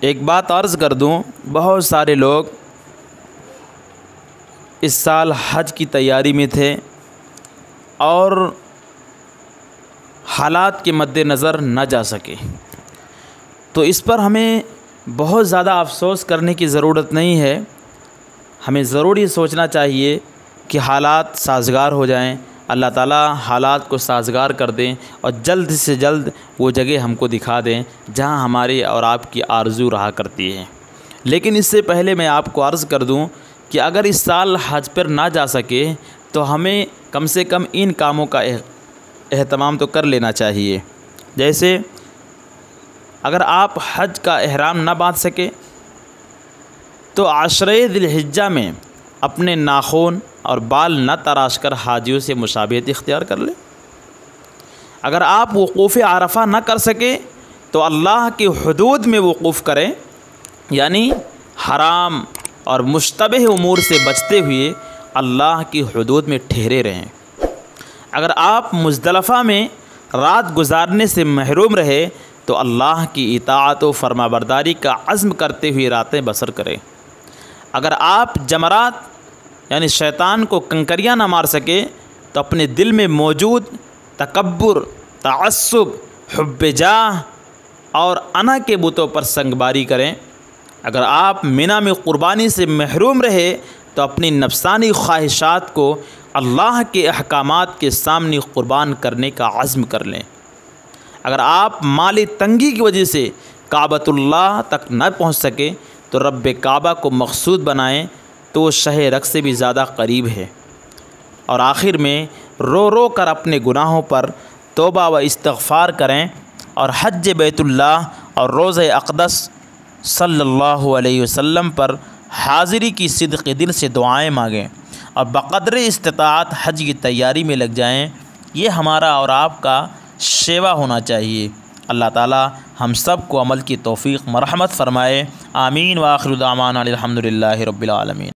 ایک بات عرض کر دوں، بہت سارے لوگ اس سال حج کی تیاری میں تھے اور حالات کے مد نظر نہ جا سکے، تو اس پر ہمیں بہت زیادہ افسوس کرنے کی ضرورت نہیں ہے۔ ہمیں ضرور یہ سوچنا چاہیے کہ حالات سازگار ہو جائیں، اللہ تعالیٰ حالات کو سازگار کر دیں اور جلد سے جلد وہ جگہ ہم کو دکھا دیں جہاں ہماری اور آپ کی آرزو رہا کرتی ہے۔ لیکن اس سے پہلے میں آپ کو عرض کر دوں کہ اگر اس سال حج پر نہ جا سکے تو ہمیں کم سے کم ان کاموں کا اہتمام تو کر لینا چاہیے۔ جیسے اگر آپ حج کا احرام نہ باندھ سکے تو عشرہ ذی الحجہ میں اپنے ناخن اور بال نہ تراش کر حاجیوں سے مشابہت اختیار کر لیں۔ اگر آپ وقوف عرفہ نہ کر سکے تو اللہ کی حدود میں وقوف کریں، یعنی حرام اور مشتبہ امور سے بچتے ہوئے اللہ کی حدود میں ٹھہرے رہیں۔ اگر آپ مزدلفہ میں رات گزارنے سے محروم رہے تو اللہ کی اطاعت و فرمانبرداری کا عزم کرتے ہوئے راتیں بسر کریں۔ اگر آپ جمرات یعنی شیطان کو کنکریاں نہ مار سکے تو اپنے دل میں موجود تکبر، تعصب، حب جاہ اور انا کے بتوں پر سنگباری کریں۔ اگر آپ منی میں قربانی سے محروم رہے تو اپنی نفسانی خواہشات کو اللہ کے احکامات کے سامنے قربان کرنے کا عزم کر لیں۔ اگر آپ مالی تنگی کی وجہ سے کعبۃ اللہ تک نہ پہنچ سکے تو رب کعبہ کو مقصود بنائیں تو وہ شہ رگ سے بھی زیادہ قریب ہے۔ اور آخر میں رو رو کر اپنے گناہوں پر توبہ و استغفار کریں اور حج بیت اللہ اور روضہ اقدس صلی اللہ علیہ وسلم پر حاضری کی صدق دل سے دعائیں مانگیں اور بقدر استطاعت حج کی تیاری میں لگ جائیں۔ یہ ہمارا اور آپ کا شیوا ہونا چاہیے۔ اللہ تعالی ہم سب کو عمل کی توفیق مرحمت فرمائے۔ آمین۔ وآخر دعوانا الحمد للہ رب العالمین۔